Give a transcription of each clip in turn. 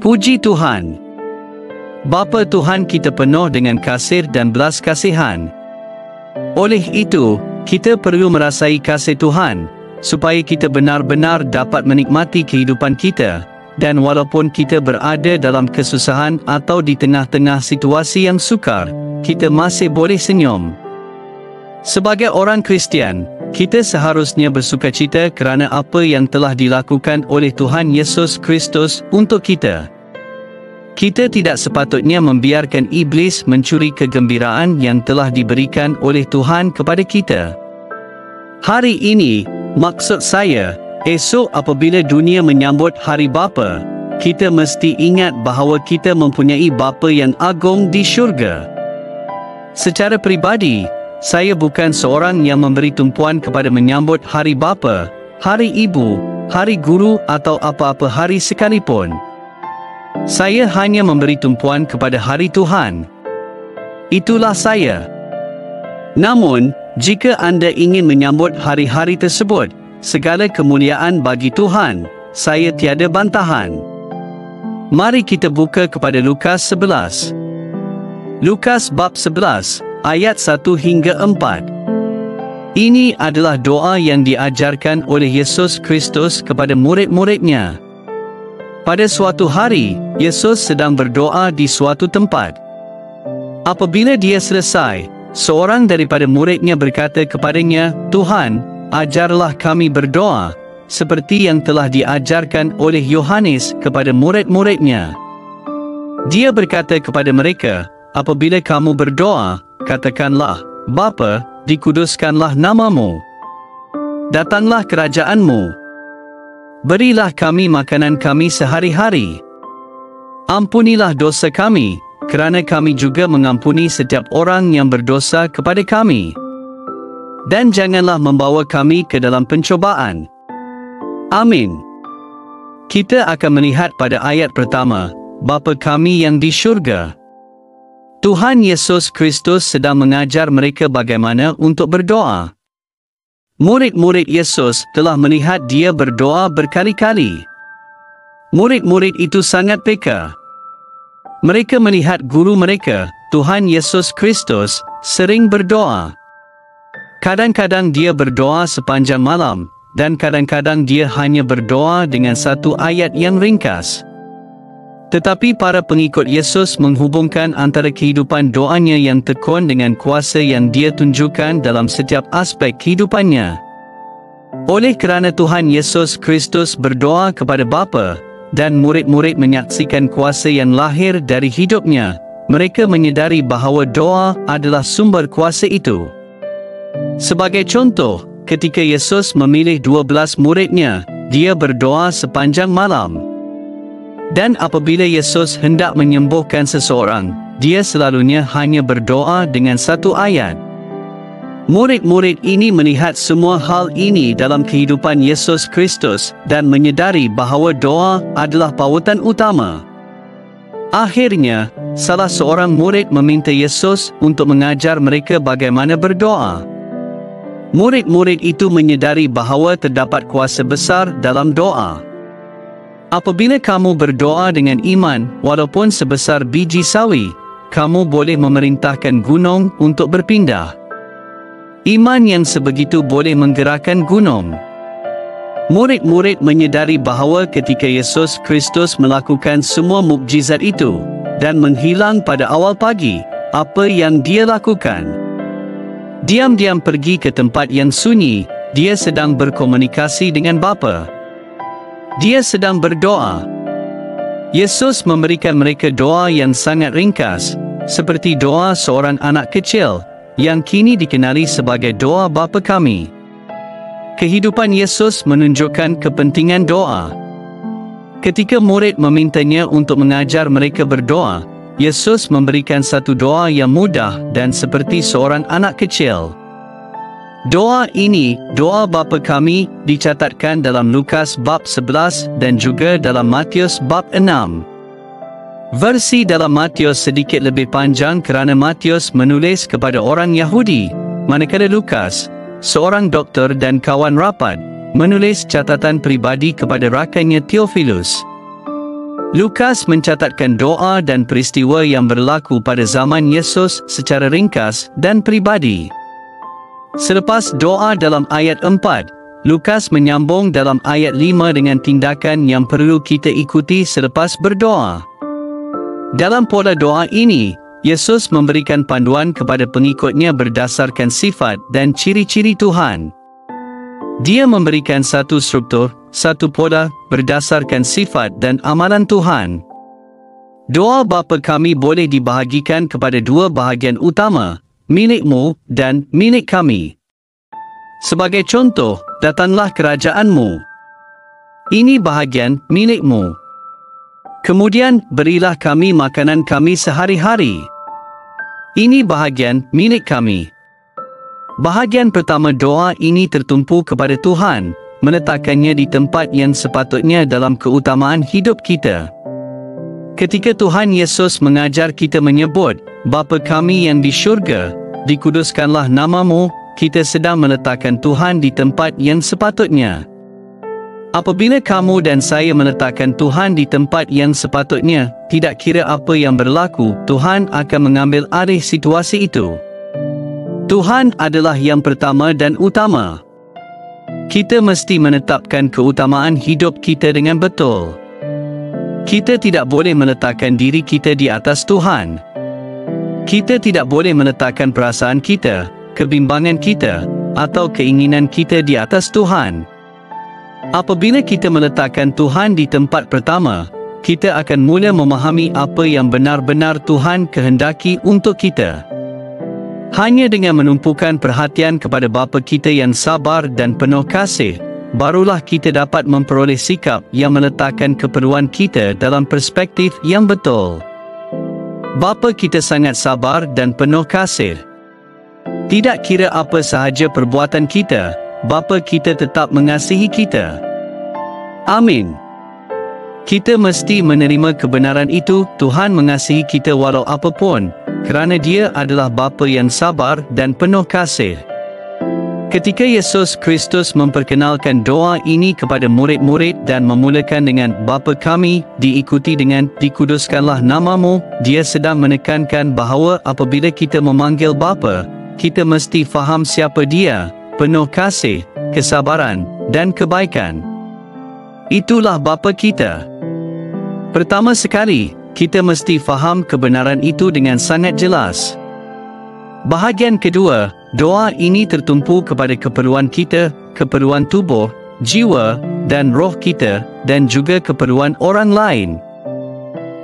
Puji Tuhan. Bapa Tuhan kita penuh dengan kasih dan belas kasihan. Oleh itu, kita perlu merasai kasih Tuhan, supaya kita benar-benar dapat menikmati kehidupan kita, dan walaupun kita berada dalam kesusahan atau di tengah-tengah situasi yang sukar, kita masih boleh senyum. Sebagai orang Kristian, kita seharusnya bersukacita kerana apa yang telah dilakukan oleh Tuhan Yesus Kristus untuk kita. Kita tidak sepatutnya membiarkan iblis mencuri kegembiraan yang telah diberikan oleh Tuhan kepada kita. Hari ini, maksud saya, esok apabila dunia menyambut Hari Bapa, kita mesti ingat bahawa kita mempunyai Bapa yang agung di syurga. Secara peribadi, saya bukan seorang yang memberi tumpuan kepada menyambut Hari Bapa, Hari Ibu, Hari Guru atau apa-apa hari sekalipun. Saya hanya memberi tumpuan kepada Hari Tuhan. Itulah saya. Namun, jika anda ingin menyambut hari-hari tersebut, segala kemuliaan bagi Tuhan, saya tiada bantahan. Mari kita buka kepada Lukas 11. Lukas bab 11, ayat 1 hingga 4. Ini adalah doa yang diajarkan oleh Yesus Kristus kepada murid-muridnya. Pada suatu hari, Yesus sedang berdoa di suatu tempat. Apabila dia selesai, seorang daripada muridnya berkata kepadanya, "Tuhan, ajarlah kami berdoa, seperti yang telah diajarkan oleh Yohanes kepada murid-muridnya." Dia berkata kepada mereka, "Apabila kamu berdoa, katakanlah, Bapa, dikuduskanlah namamu. Datanglah kerajaanmu. Berilah kami makanan kami sehari-hari. Ampunilah dosa kami, kerana kami juga mengampuni setiap orang yang berdosa kepada kami. Dan janganlah membawa kami ke dalam pencobaan." Amin. Kita akan melihat pada ayat pertama, Bapa kami yang di syurga. Tuhan Yesus Kristus sedang mengajar mereka bagaimana untuk berdoa. Murid-murid Yesus telah melihat dia berdoa berkali-kali. Murid-murid itu sangat peka. Mereka melihat guru mereka, Tuhan Yesus Kristus, sering berdoa. Kadang-kadang dia berdoa sepanjang malam, dan kadang-kadang dia hanya berdoa dengan satu ayat yang ringkas. Tetapi para pengikut Yesus menghubungkan antara kehidupan doanya yang tekun dengan kuasa yang dia tunjukkan dalam setiap aspek kehidupannya. Oleh kerana Tuhan Yesus Kristus berdoa kepada Bapa, dan murid-murid menyaksikan kuasa yang lahir dari hidupnya, mereka menyedari bahawa doa adalah sumber kuasa itu. Sebagai contoh, ketika Yesus memilih 12 muridnya, dia berdoa sepanjang malam. Dan apabila Yesus hendak menyembuhkan seseorang, dia selalunya hanya berdoa dengan satu ayat. Murid-murid ini melihat semua hal ini dalam kehidupan Yesus Kristus dan menyedari bahawa doa adalah pautan utama. Akhirnya, salah seorang murid meminta Yesus untuk mengajar mereka bagaimana berdoa. Murid-murid itu menyedari bahawa terdapat kuasa besar dalam doa. Apabila kamu berdoa dengan iman, walaupun sebesar biji sawi, kamu boleh memerintahkan gunung untuk berpindah. Iman yang sebegitu boleh menggerakkan gunung. Murid-murid menyedari bahawa ketika Yesus Kristus melakukan semua mukjizat itu, dan menghilang pada awal pagi, apa yang dia lakukan? Diam-diam pergi ke tempat yang sunyi, dia sedang berkomunikasi dengan Bapa. Dia sedang berdoa. Yesus memberikan mereka doa yang sangat ringkas, seperti doa seorang anak kecil, yang kini dikenali sebagai doa Bapa kami. Kehidupan Yesus menunjukkan kepentingan doa. Ketika murid memintanya untuk mengajar mereka berdoa, Yesus memberikan satu doa yang mudah dan seperti seorang anak kecil. Doa ini, doa Bapa kami, dicatatkan dalam Lukas bab 11 dan juga dalam Matius bab 6. Versi dalam Matius sedikit lebih panjang kerana Matius menulis kepada orang Yahudi, manakala Lukas, seorang doktor dan kawan rapat, menulis catatan pribadi kepada rakannya Theophilus. Lukas mencatatkan doa dan peristiwa yang berlaku pada zaman Yesus secara ringkas dan pribadi. Selepas doa dalam ayat 4, Lukas menyambung dalam ayat 5 dengan tindakan yang perlu kita ikuti selepas berdoa. Dalam pola doa ini, Yesus memberikan panduan kepada pengikutnya berdasarkan sifat dan ciri-ciri Tuhan. Dia memberikan satu struktur, satu pola berdasarkan sifat dan amalan Tuhan. Doa Bapa kami boleh dibahagikan kepada dua bahagian utama, milikmu dan milik kami. Sebagai contoh, datanglah kerajaanmu. Ini bahagian milikmu. Kemudian, berilah kami makanan kami sehari-hari. Ini bahagian milik kami. Bahagian pertama doa ini tertumpu kepada Tuhan, meletakkannya di tempat yang sepatutnya dalam keutamaan hidup kita. Ketika Tuhan Yesus mengajar kita menyebut, Bapa kami yang di syurga, dikuduskanlah namamu, kita sedang meletakkan Tuhan di tempat yang sepatutnya. Apabila kamu dan saya meletakkan Tuhan di tempat yang sepatutnya, tidak kira apa yang berlaku, Tuhan akan mengambil alih situasi itu. Tuhan adalah yang pertama dan utama. Kita mesti menetapkan keutamaan hidup kita dengan betul. Kita tidak boleh meletakkan diri kita di atas Tuhan. Kita tidak boleh meletakkan perasaan kita, kebimbangan kita, atau keinginan kita di atas Tuhan. Apabila kita meletakkan Tuhan di tempat pertama, kita akan mula memahami apa yang benar-benar Tuhan kehendaki untuk kita. Hanya dengan menumpukan perhatian kepada Bapa kita yang sabar dan penuh kasih, barulah kita dapat memperoleh sikap yang meletakkan keperluan kita dalam perspektif yang betul. Bapa kita sangat sabar dan penuh kasih. Tidak kira apa sahaja perbuatan kita, Bapa kita tetap mengasihi kita. Amin. Kita mesti menerima kebenaran itu. Tuhan mengasihi kita walau apapun, kerana Dia adalah Bapa yang sabar dan penuh kasih. Ketika Yesus Kristus memperkenalkan doa ini kepada murid-murid dan memulakan dengan Bapa kami, diikuti dengan dikuduskanlah namamu, Dia sedang menekankan bahawa apabila kita memanggil Bapa, kita mesti faham siapa Dia, penuh kasih, kesabaran, dan kebaikan. Itulah Bapa kita. Pertama sekali, kita mesti faham kebenaran itu dengan sangat jelas. Bahagian kedua, doa ini tertumpu kepada keperluan kita, keperluan tubuh, jiwa, dan roh kita, dan juga keperluan orang lain.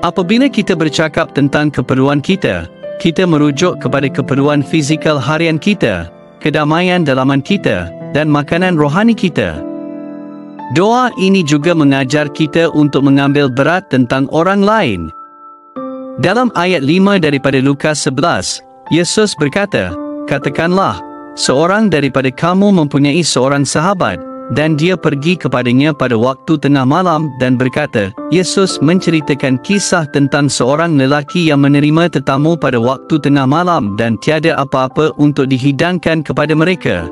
Apabila kita bercakap tentang keperluan kita, kita merujuk kepada keperluan fizikal harian kita, kedamaian dalaman kita, dan makanan rohani kita. Doa ini juga mengajar kita untuk mengambil berat tentang orang lain. Dalam ayat 5 daripada Lukas 11, Yesus berkata, "Katakanlah, seorang daripada kamu mempunyai seorang sahabat, dan dia pergi kepadanya pada waktu tengah malam dan berkata," Yesus menceritakan kisah tentang seorang lelaki yang menerima tetamu pada waktu tengah malam dan tiada apa-apa untuk dihidangkan kepada mereka.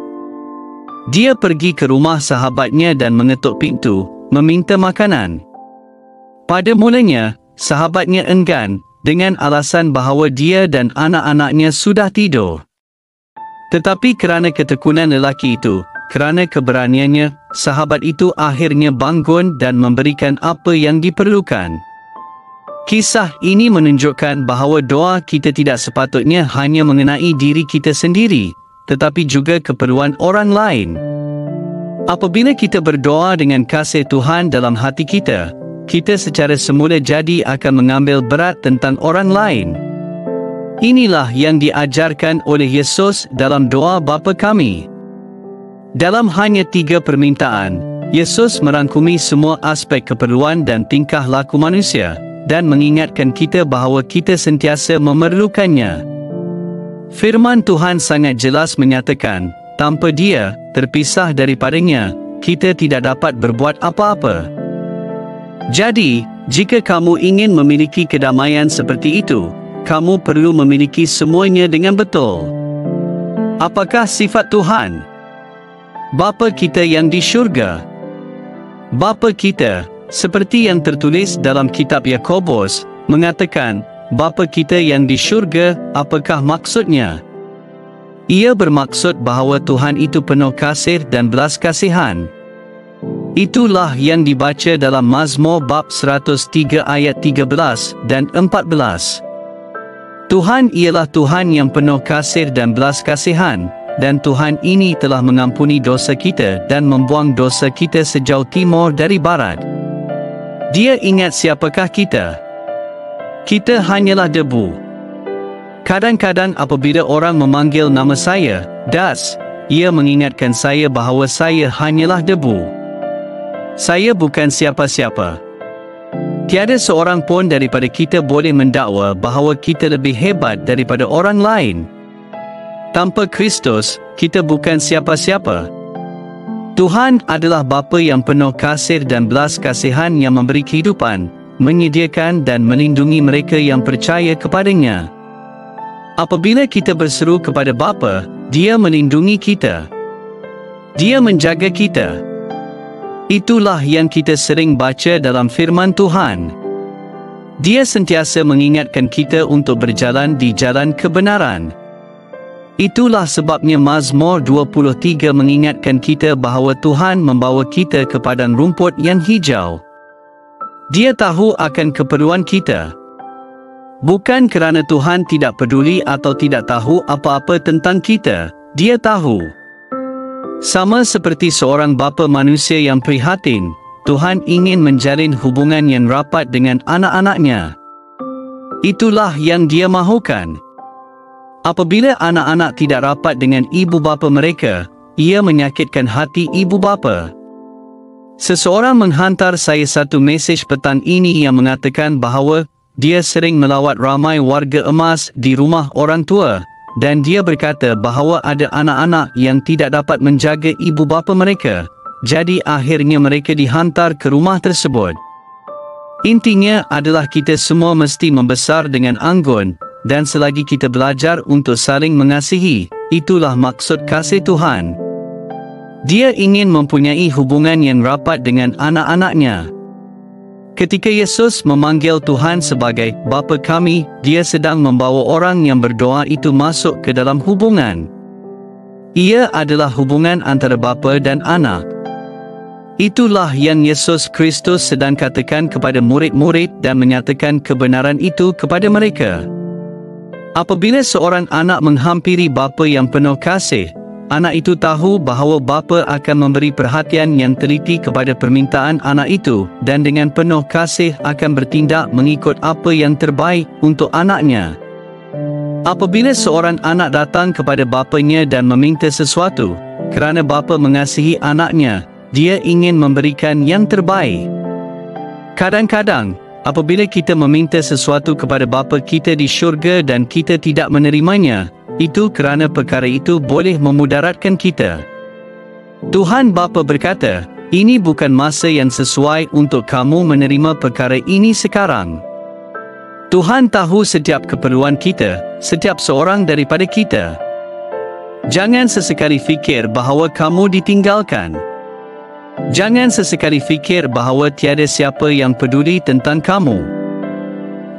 Dia pergi ke rumah sahabatnya dan mengetuk pintu, meminta makanan. Pada mulanya, sahabatnya enggan, dengan alasan bahawa dia dan anak-anaknya sudah tidur. Tetapi kerana ketekunan lelaki itu, kerana keberaniannya, sahabat itu akhirnya bangun dan memberikan apa yang diperlukan. Kisah ini menunjukkan bahawa doa kita tidak sepatutnya hanya mengenai diri kita sendiri, tetapi juga keperluan orang lain. Apabila kita berdoa dengan kasih Tuhan dalam hati kita, kita secara semula jadi akan mengambil berat tentang orang lain. Inilah yang diajarkan oleh Yesus dalam doa Bapa kami. Dalam hanya 3 permintaan, Yesus merangkumi semua aspek keperluan dan tingkah laku manusia, dan mengingatkan kita bahawa kita sentiasa memerlukannya. Firman Tuhan sangat jelas menyatakan, tanpa Dia, terpisah daripadanya, kita tidak dapat berbuat apa-apa. Jadi, jika kamu ingin memiliki kedamaian seperti itu, kamu perlu memiliki semuanya dengan betul. Apakah sifat Tuhan? Bapa kita yang di syurga. Bapa kita, Seperti yang tertulis dalam kitab Yakobus, mengatakan, Bapa kita yang di syurga, apakah maksudnya? Ia bermaksud bahawa Tuhan itu penuh kasih dan belas kasihan. Itulah yang dibaca dalam Mazmur bab 103 ayat 13 dan 14. Tuhan ialah Tuhan yang penuh kasih dan belas kasihan, dan Tuhan ini telah mengampuni dosa kita dan membuang dosa kita sejauh timur dari barat. Dia ingat siapakah kita? Kita hanyalah debu. Kadang-kadang apabila orang memanggil nama saya, Das, ia mengingatkan saya bahawa saya hanyalah debu. Saya bukan siapa-siapa. Tiada seorang pun daripada kita boleh mendakwa bahawa kita lebih hebat daripada orang lain. Tanpa Kristus, kita bukan siapa-siapa. Tuhan adalah Bapa yang penuh kasih dan belas kasihan yang memberi kehidupan, menyediakan dan melindungi mereka yang percaya kepadanya. Apabila kita berseru kepada Bapa, Dia melindungi kita. Dia menjaga kita. Itulah yang kita sering baca dalam firman Tuhan. Dia sentiasa mengingatkan kita untuk berjalan di jalan kebenaran. Itulah sebabnya Mazmur 23 mengingatkan kita bahawa Tuhan membawa kita ke padang rumput yang hijau. Dia tahu akan keperluan kita. Bukan kerana Tuhan tidak peduli atau tidak tahu apa-apa tentang kita, Dia tahu. Sama seperti seorang bapa manusia yang prihatin, Tuhan ingin menjalin hubungan yang rapat dengan anak-anaknya. Itulah yang Dia mahukan. Apabila anak-anak tidak rapat dengan ibu bapa mereka, ia menyakitkan hati ibu bapa. Seseorang menghantar saya satu mesej petang ini yang mengatakan bahawa dia sering melawat ramai warga emas di rumah orang tua, dan dia berkata bahawa ada anak-anak yang tidak dapat menjaga ibu bapa mereka, jadi akhirnya mereka dihantar ke rumah tersebut. Intinya adalah kita semua mesti membesar dengan anggun, dan selagi kita belajar untuk saling mengasihi, itulah maksud kasih Tuhan. Dia ingin mempunyai hubungan yang rapat dengan anak-anaknya. Ketika Yesus memanggil Tuhan sebagai Bapa kami, Dia sedang membawa orang yang berdoa itu masuk ke dalam hubungan. Ia adalah hubungan antara bapa dan anak. Itulah yang Yesus Kristus sedang katakan kepada murid-murid dan menyatakan kebenaran itu kepada mereka. Apabila seorang anak menghampiri bapa yang penuh kasih, anak itu tahu bahawa bapa akan memberi perhatian yang teliti kepada permintaan anak itu dan dengan penuh kasih akan bertindak mengikut apa yang terbaik untuk anaknya. Apabila seorang anak datang kepada bapanya dan meminta sesuatu, kerana bapa mengasihi anaknya, dia ingin memberikan yang terbaik. Kadang-kadang, apabila kita meminta sesuatu kepada Bapa kita di syurga dan kita tidak menerimanya, itu kerana perkara itu boleh memudaratkan kita. Tuhan Bapa berkata, ini bukan masa yang sesuai untuk kamu menerima perkara ini sekarang. Tuhan tahu setiap keperluan kita, setiap seorang daripada kita. Jangan sesekali fikir bahawa kamu ditinggalkan. Jangan sesekali fikir bahawa tiada siapa yang peduli tentang kamu.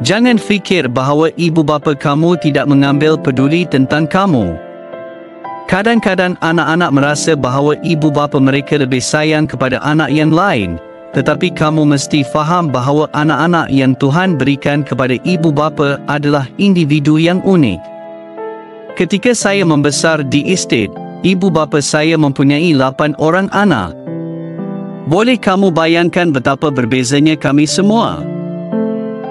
Jangan fikir bahawa ibu bapa kamu tidak mengambil peduli tentang kamu. Kadang-kadang anak-anak merasa bahawa ibu bapa mereka lebih sayang kepada anak yang lain, tetapi kamu mesti faham bahawa anak-anak yang Tuhan berikan kepada ibu bapa adalah individu yang unik. Ketika saya membesar di estate, ibu bapa saya mempunyai 8 orang anak. Boleh kamu bayangkan betapa berbezanya kami semua?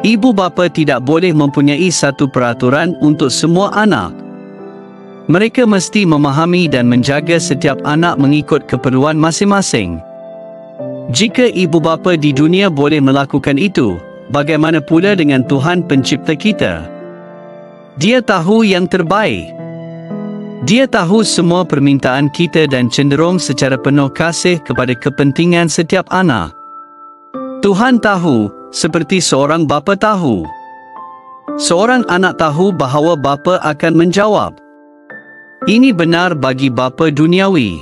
Ibu bapa tidak boleh mempunyai satu peraturan untuk semua anak. Mereka mesti memahami dan menjaga setiap anak mengikut keperluan masing-masing. Jika ibu bapa di dunia boleh melakukan itu, bagaimana pula dengan Tuhan pencipta kita? Dia tahu yang terbaik. Dia tahu semua permintaan kita dan cenderung secara penuh kasih kepada kepentingan setiap anak. Tuhan tahu, seperti seorang bapa tahu. Seorang anak tahu bahawa bapa akan menjawab. Ini benar bagi bapa duniawi.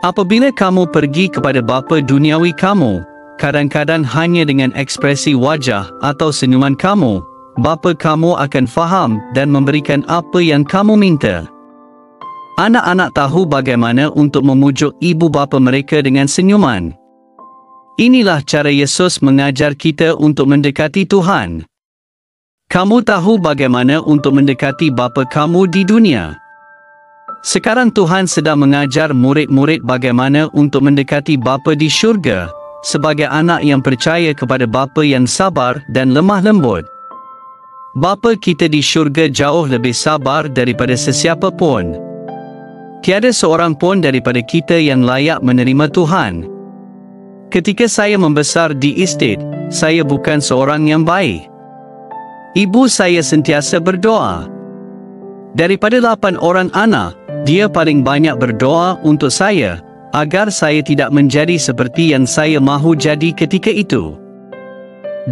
Apabila kamu pergi kepada bapa duniawi kamu, kadang-kadang hanya dengan ekspresi wajah atau senyuman kamu, bapa kamu akan faham dan memberikan apa yang kamu minta. Anak-anak tahu bagaimana untuk memujuk ibu bapa mereka dengan senyuman. Inilah cara Yesus mengajar kita untuk mendekati Tuhan. Kamu tahu bagaimana untuk mendekati bapa kamu di dunia. Sekarang Tuhan sedang mengajar murid-murid bagaimana untuk mendekati Bapa di syurga, sebagai anak yang percaya kepada Bapa yang sabar dan lemah lembut. Bapa kita di syurga jauh lebih sabar daripada sesiapa pun. Tiada seorang pun daripada kita yang layak menerima Tuhan. Ketika saya membesar di estate, saya bukan seorang yang baik. Ibu saya sentiasa berdoa. Daripada 8 orang anak, dia paling banyak berdoa untuk saya, agar saya tidak menjadi seperti yang saya mahu jadi ketika itu.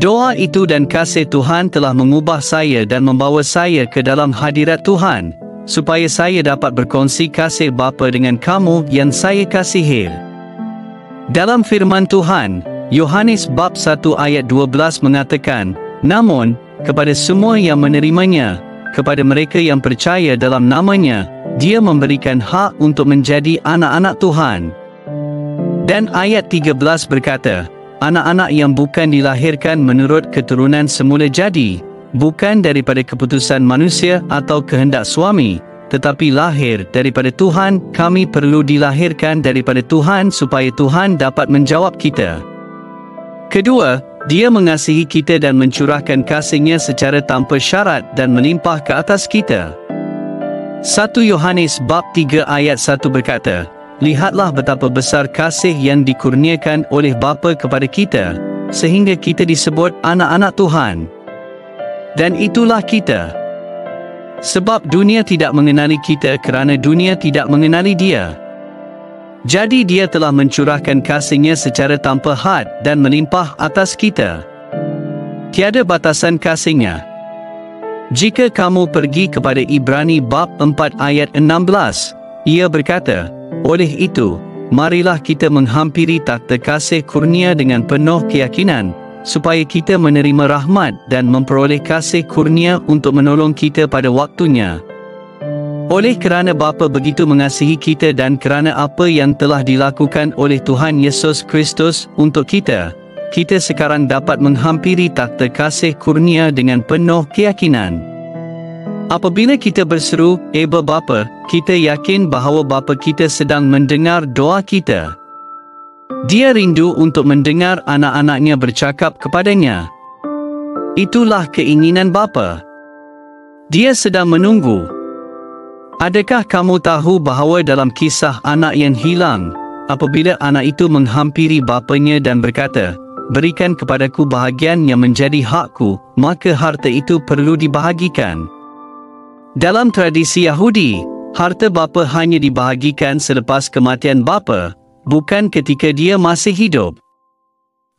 Doa itu dan kasih Tuhan telah mengubah saya dan membawa saya ke dalam hadirat Tuhan, supaya saya dapat berkongsi kasih Bapa dengan kamu yang saya kasihi. Dalam firman Tuhan, Yohanes bab 1 ayat 12 mengatakan, "Namun, kepada semua yang menerimanya, kepada mereka yang percaya dalam namanya, Dia memberikan hak untuk menjadi anak-anak Tuhan." Dan ayat 13 berkata, "Anak-anak yang bukan dilahirkan menurut keturunan semula jadi, bukan daripada keputusan manusia atau kehendak suami, tetapi lahir daripada Tuhan." Kami perlu dilahirkan daripada Tuhan supaya Tuhan dapat menjawab kita. Kedua, Dia mengasihi kita dan mencurahkan kasih-Nya secara tanpa syarat dan melimpah ke atas kita. 1 Yohanes bab 3 ayat 1 berkata, "Lihatlah betapa besar kasih yang dikurniakan oleh Bapa kepada kita, sehingga kita disebut anak-anak Tuhan. Dan itulah kita. Sebab dunia tidak mengenali kita kerana dunia tidak mengenali Dia. Jadi Dia telah mencurahkan kasih-Nya secara tanpa had dan melimpah atas kita. Tiada batasan kasih-Nya." Jika kamu pergi kepada Ibrani bab 4 ayat 16, ia berkata, "Oleh itu, marilah kita menghampiri takhta kasih kurnia dengan penuh keyakinan, supaya kita menerima rahmat dan memperoleh kasih kurnia untuk menolong kita pada waktunya." Oleh kerana Bapa begitu mengasihi kita dan kerana apa yang telah dilakukan oleh Tuhan Yesus Kristus untuk kita, kita sekarang dapat menghampiri takhta kasih kurnia dengan penuh keyakinan. Apabila kita berseru, "Aba Bapa," kita yakin bahawa Bapa kita sedang mendengar doa kita. Dia rindu untuk mendengar anak-anaknya bercakap kepadanya. Itulah keinginan Bapa. Dia sedang menunggu. Adakah kamu tahu bahawa dalam kisah anak yang hilang, apabila anak itu menghampiri bapanya dan berkata, "Berikan kepadaku bahagian yang menjadi hakku," maka harta itu perlu dibahagikan. Dalam tradisi Yahudi, harta bapa hanya dibahagikan selepas kematian bapa, bukan ketika dia masih hidup.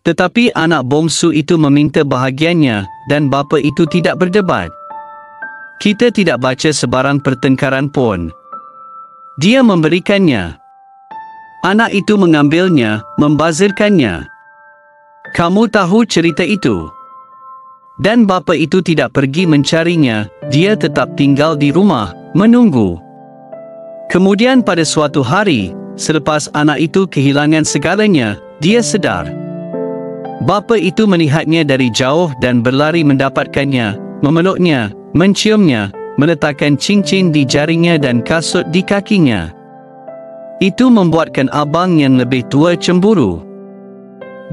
Tetapi anak bongsu itu meminta bahagiannya dan bapa itu tidak berdebat. Kita tidak baca sebarang pertengkaran pun. Dia memberikannya. Anak itu mengambilnya, membazirkannya. Kamu tahu cerita itu. Dan bapa itu tidak pergi mencarinya, dia tetap tinggal di rumah, menunggu. Kemudian pada suatu hari, selepas anak itu kehilangan segalanya, dia sedar. Bapa itu melihatnya dari jauh dan berlari mendapatkannya, memeluknya, menciumnya, meletakkan cincin di jarinya dan kasut di kakinya. Itu membuatkan abang yang lebih tua cemburu.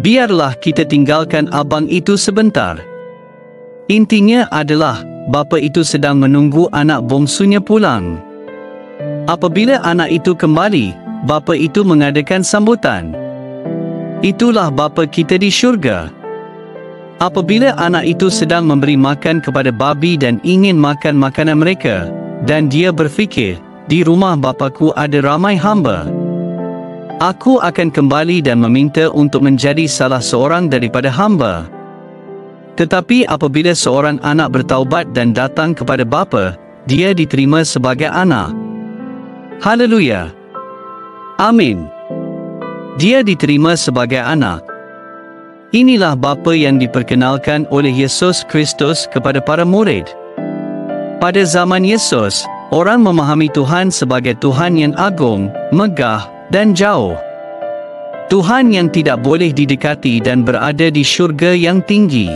Biarlah kita tinggalkan abang itu sebentar. Intinya adalah, bapa itu sedang menunggu anak bongsunya pulang. Apabila anak itu kembali, bapa itu mengadakan sambutan. Itulah bapa kita di syurga. Apabila anak itu sedang memberi makan kepada babi dan ingin makan makanan mereka, dan dia berfikir, "Di rumah Bapaku ada ramai hamba. Aku akan kembali dan meminta untuk menjadi salah seorang daripada hamba." Tetapi apabila seorang anak bertaubat dan datang kepada bapa, dia diterima sebagai anak. Haleluya. Amin. Dia diterima sebagai anak. Inilah bapa yang diperkenalkan oleh Yesus Kristus kepada para murid. Pada zaman Yesus, orang memahami Tuhan sebagai Tuhan yang agung, megah, dan jauh. Tuhan yang tidak boleh didekati dan berada di syurga yang tinggi.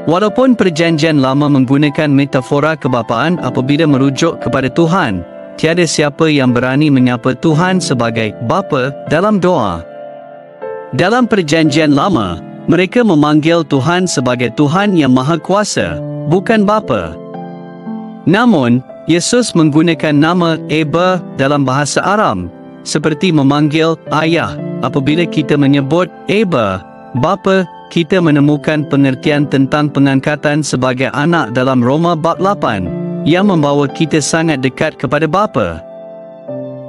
Walaupun Perjanjian Lama menggunakan metafora kebapaan apabila merujuk kepada Tuhan, tiada siapa yang berani menyapa Tuhan sebagai Bapa dalam doa. Dalam Perjanjian Lama, mereka memanggil Tuhan sebagai Tuhan yang Maha Kuasa, bukan Bapa. Namun, Yesus menggunakan nama Aba dalam bahasa Aram, seperti memanggil ayah. Apabila kita menyebut Aba, Bapa, kita menemukan pengertian tentang pengangkatan sebagai anak dalam Roma bab 8, yang membawa kita sangat dekat kepada Bapa.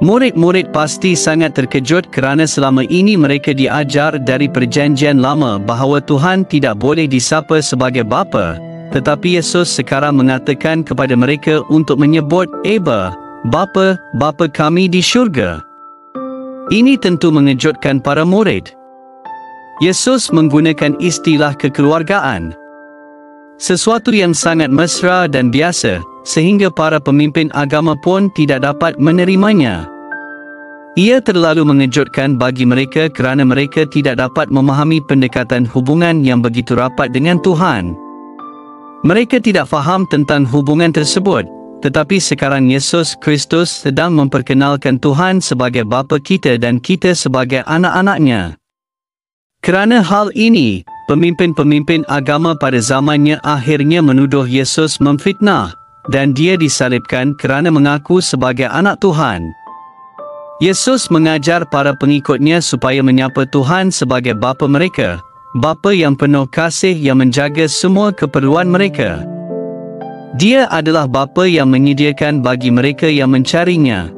Murid-murid pasti sangat terkejut kerana selama ini mereka diajar dari Perjanjian Lama bahawa Tuhan tidak boleh disapa sebagai Bapa, tetapi Yesus sekarang mengatakan kepada mereka untuk menyebut Aba, Bapa, Bapa kami di syurga. Ini tentu mengejutkan para murid. Yesus menggunakan istilah kekeluargaan, sesuatu yang sangat mesra dan biasa, sehingga para pemimpin agama pun tidak dapat menerimanya. Ia terlalu mengejutkan bagi mereka kerana mereka tidak dapat memahami pendekatan hubungan yang begitu rapat dengan Tuhan. Mereka tidak faham tentang hubungan tersebut, tetapi sekarang Yesus Kristus sedang memperkenalkan Tuhan sebagai Bapa kita dan kita sebagai anak-anak-Nya. Kerana hal ini, pemimpin-pemimpin agama pada zamannya akhirnya menuduh Yesus memfitnah, dan dia disalibkan kerana mengaku sebagai anak Tuhan. Yesus mengajar para pengikutnya supaya menyapa Tuhan sebagai Bapa mereka, Bapa yang penuh kasih yang menjaga semua keperluan mereka. Dia adalah Bapa yang menyediakan bagi mereka yang mencarinya.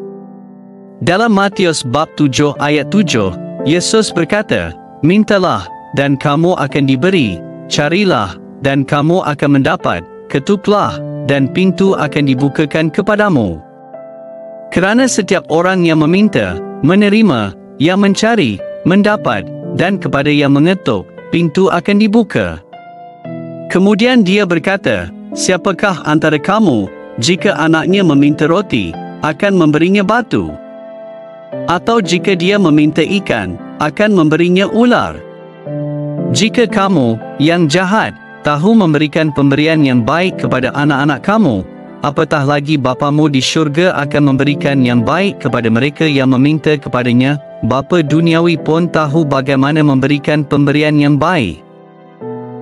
Dalam Matius bab 7 ayat 7, Yesus berkata, "Mintalah, dan kamu akan diberi, carilah, dan kamu akan mendapat, ketuklah, dan pintu akan dibukakan kepadamu." Kerana setiap orang yang meminta, menerima, yang mencari, mendapat, dan kepada yang mengetuk, pintu akan dibuka. Kemudian dia berkata, "Siapakah antara kamu, jika anaknya meminta roti, akan memberinya batu? Atau jika dia meminta ikan, akan memberinya ular? Jika kamu, yang jahat, tahu memberikan pemberian yang baik kepada anak-anak kamu, apatah lagi Bapamu di syurga akan memberikan yang baik kepada mereka yang meminta kepadanya. Bapa duniawi pun tahu bagaimana memberikan pemberian yang baik.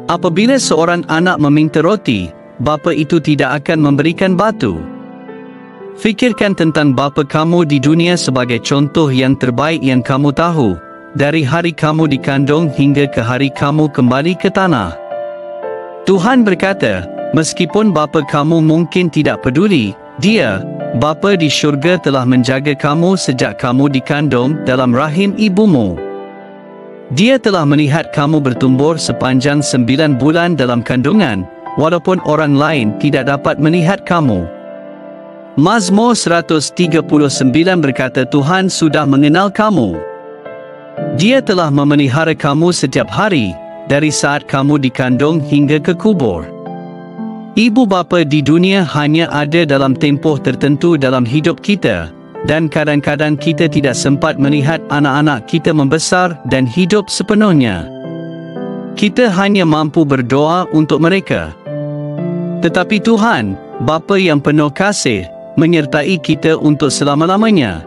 Apabila seorang anak meminta roti, bapa itu tidak akan memberikan batu. Fikirkan tentang bapa kamu di dunia sebagai contoh yang terbaik yang kamu tahu, dari hari kamu dikandung hingga ke hari kamu kembali ke tanah. Tuhan berkata, meskipun bapa kamu mungkin tidak peduli, Dia, Bapa di syurga telah menjaga kamu sejak kamu dikandung dalam rahim ibumu. Dia telah melihat kamu bertumbuh sepanjang 9 bulan dalam kandungan, walaupun orang lain tidak dapat melihat kamu. Mazmur 139 berkata Tuhan sudah mengenal kamu. Dia telah memelihara kamu setiap hari, dari saat kamu dikandung hingga ke kubur. Ibu bapa di dunia hanya ada dalam tempoh tertentu dalam hidup kita, dan kadang-kadang kita tidak sempat melihat anak-anak kita membesar dan hidup sepenuhnya. Kita hanya mampu berdoa untuk mereka. Tetapi Tuhan, Bapa yang penuh kasih, menyertai kita untuk selama-lamanya.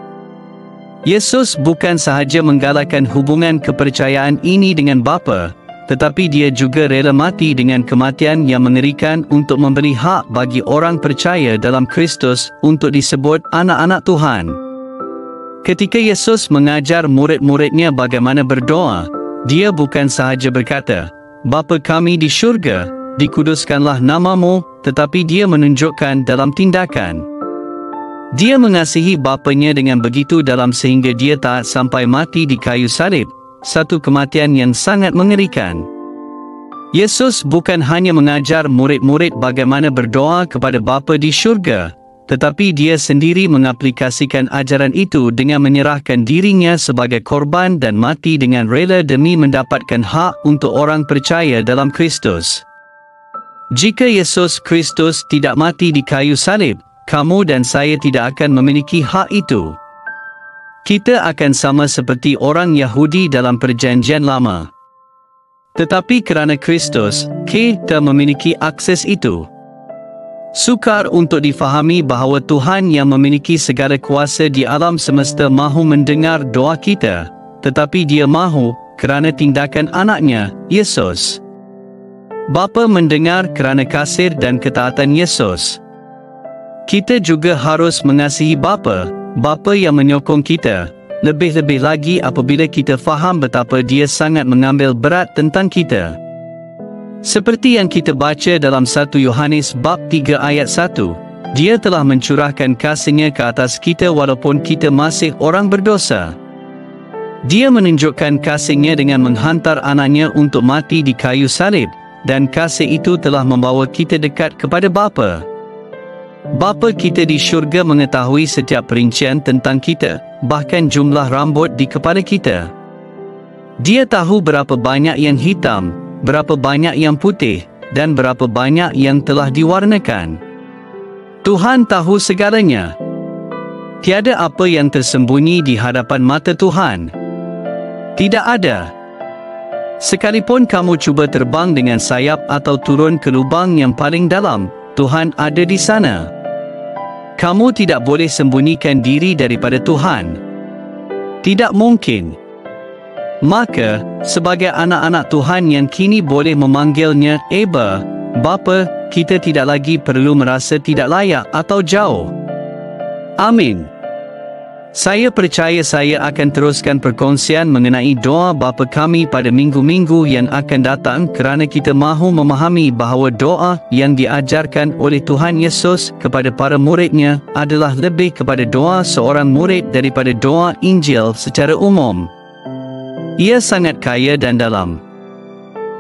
Yesus bukan sahaja menggalakkan hubungan kepercayaan ini dengan Bapa, tetapi dia juga rela mati dengan kematian yang mengerikan untuk memberi hak bagi orang percaya dalam Kristus untuk disebut anak-anak Tuhan. Ketika Yesus mengajar murid-muridnya bagaimana berdoa, dia bukan sahaja berkata, "Bapa kami di syurga, dikuduskanlah namamu," tetapi dia menunjukkan dalam tindakan. Dia mengasihi Bapanya dengan begitu dalam sehingga dia taat sampai mati di kayu salib, satu kematian yang sangat mengerikan. Yesus bukan hanya mengajar murid-murid bagaimana berdoa kepada Bapa di syurga, tetapi dia sendiri mengaplikasikan ajaran itu dengan menyerahkan dirinya sebagai korban dan mati dengan rela demi mendapatkan hak untuk orang percaya dalam Kristus. Jika Yesus Kristus tidak mati di kayu salib, kamu dan saya tidak akan memiliki hak itu. Kita akan sama seperti orang Yahudi dalam Perjanjian Lama. Tetapi kerana Kristus, kita memiliki akses itu. Sukar untuk difahami bahawa Tuhan yang memiliki segala kuasa di alam semesta mahu mendengar doa kita, tetapi Dia mahu kerana tindakan anaknya, Yesus. Bapa mendengar kerana kasih dan ketaatan Yesus. Kita juga harus mengasihi Bapa yang menyokong kita, lebih-lebih lagi apabila kita faham betapa Dia sangat mengambil berat tentang kita. Seperti yang kita baca dalam 1 Yohanes bab 3 ayat 1, Dia telah mencurahkan kasih-Nya ke atas kita walaupun kita masih orang berdosa. Dia menunjukkan kasih-Nya dengan menghantar anaknya untuk mati di kayu salib, dan kasih itu telah membawa kita dekat kepada Bapa. Bapa kita di syurga mengetahui setiap perincian tentang kita, bahkan jumlah rambut di kepala kita. Dia tahu berapa banyak yang hitam, berapa banyak yang putih, dan berapa banyak yang telah diwarnakan. Tuhan tahu segalanya. Tiada apa yang tersembunyi di hadapan mata Tuhan. Tidak ada. Sekalipun kamu cuba terbang dengan sayap atau turun ke lubang yang paling dalam, Tuhan ada di sana. Kamu tidak boleh sembunyikan diri daripada Tuhan. Tidak mungkin. Maka, sebagai anak-anak Tuhan yang kini boleh memanggilnya Aba, Bapa, kita tidak lagi perlu merasa tidak layak atau jauh. Amin. Saya percaya saya akan teruskan perkongsian mengenai doa Bapa kami pada minggu-minggu yang akan datang kerana kita mahu memahami bahawa doa yang diajarkan oleh Tuhan Yesus kepada para murid-Nya adalah lebih kepada doa seorang murid daripada doa Injil secara umum. Ia sangat kaya dan dalam.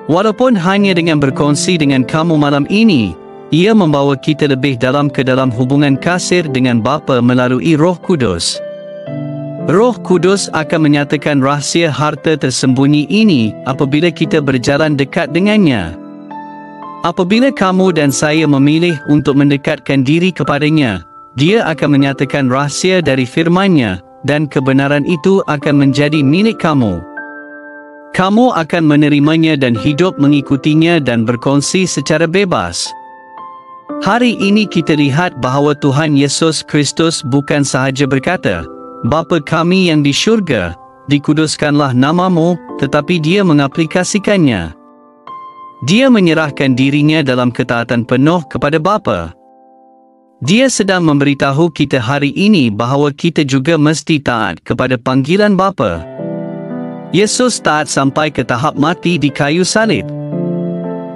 Walaupun hanya dengan berkongsi dengan kamu malam ini, ia membawa kita lebih dalam ke dalam hubungan kasih dengan Bapa melalui Roh Kudus. Roh Kudus akan menyatakan rahsia harta tersembunyi ini apabila kita berjalan dekat dengannya. Apabila kamu dan saya memilih untuk mendekatkan diri kepadanya, Dia akan menyatakan rahsia dari firman-Nya, dan kebenaran itu akan menjadi milik kamu. Kamu akan menerimanya dan hidup mengikutinya dan berkongsi secara bebas. Hari ini kita lihat bahawa Tuhan Yesus Kristus bukan sahaja berkata, Bapa kami yang di syurga, dikuduskanlah namamu, tetapi Dia mengaplikasikannya. Dia menyerahkan dirinya dalam ketaatan penuh kepada Bapa. Dia sedang memberitahu kita hari ini bahawa kita juga mesti taat kepada panggilan Bapa. Yesus taat sampai ke tahap mati di kayu salib.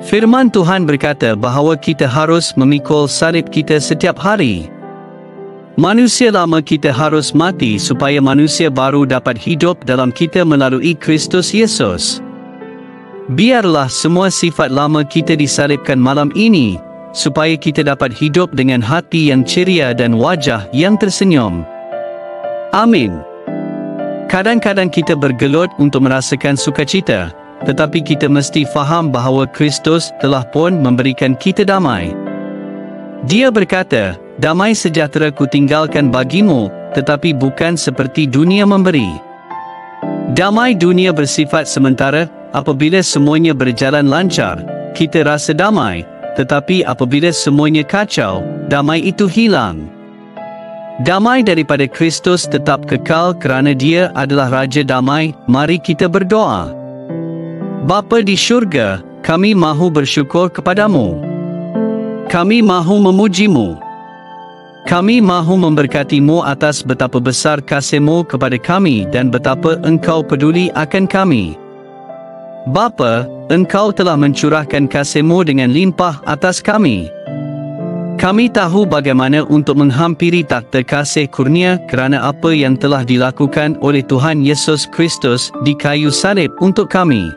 Firman Tuhan berkata bahawa kita harus memikul salib kita setiap hari. Manusia lama kita harus mati supaya manusia baru dapat hidup dalam kita melalui Kristus Yesus. Biarlah semua sifat lama kita disalibkan malam ini, supaya kita dapat hidup dengan hati yang ceria dan wajah yang tersenyum. Amin. Kadang-kadang kita bergelut untuk merasakan sukacita, tetapi kita mesti faham bahawa Kristus telah pun memberikan kita damai. Dia berkata, damai sejahtera ku tinggalkan bagimu, tetapi bukan seperti dunia memberi. Damai dunia bersifat sementara. Apabila semuanya berjalan lancar, kita rasa damai, tetapi apabila semuanya kacau, damai itu hilang. Damai daripada Kristus tetap kekal kerana Dia adalah Raja Damai. Mari kita berdoa. Bapa di syurga, kami mahu bersyukur kepadamu. Kami mahu memujimu. Kami mahu memberkatimu atas betapa besar kasih-Mu kepada kami dan betapa Engkau peduli akan kami. Bapa, Engkau telah mencurahkan kasih-Mu dengan limpah atas kami. Kami tahu bagaimana untuk menghampiri takhta kasih kurnia kerana apa yang telah dilakukan oleh Tuhan Yesus Kristus di kayu salib untuk kami.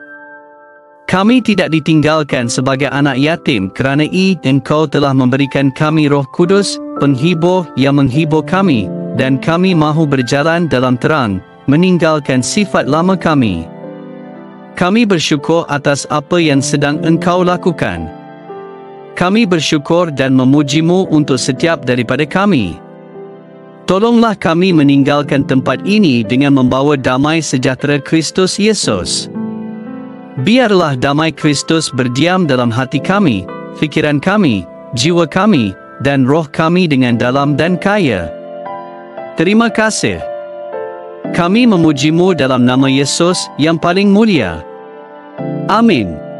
Kami tidak ditinggalkan sebagai anak yatim kerana Engkau telah memberikan kami Roh Kudus, penghibur yang menghibur kami, dan kami mahu berjalan dalam terang, meninggalkan sifat lama kami. Kami bersyukur atas apa yang sedang Engkau lakukan. Kami bersyukur dan memuji-Mu untuk setiap daripada kami. Tolonglah kami meninggalkan tempat ini dengan membawa damai sejahtera Kristus Yesus. Biarlah damai Kristus berdiam dalam hati kami, fikiran kami, jiwa kami, dan roh kami dengan dalam dan kaya. Terima kasih. Kami memuji-Mu dalam nama Yesus yang paling mulia. Amin.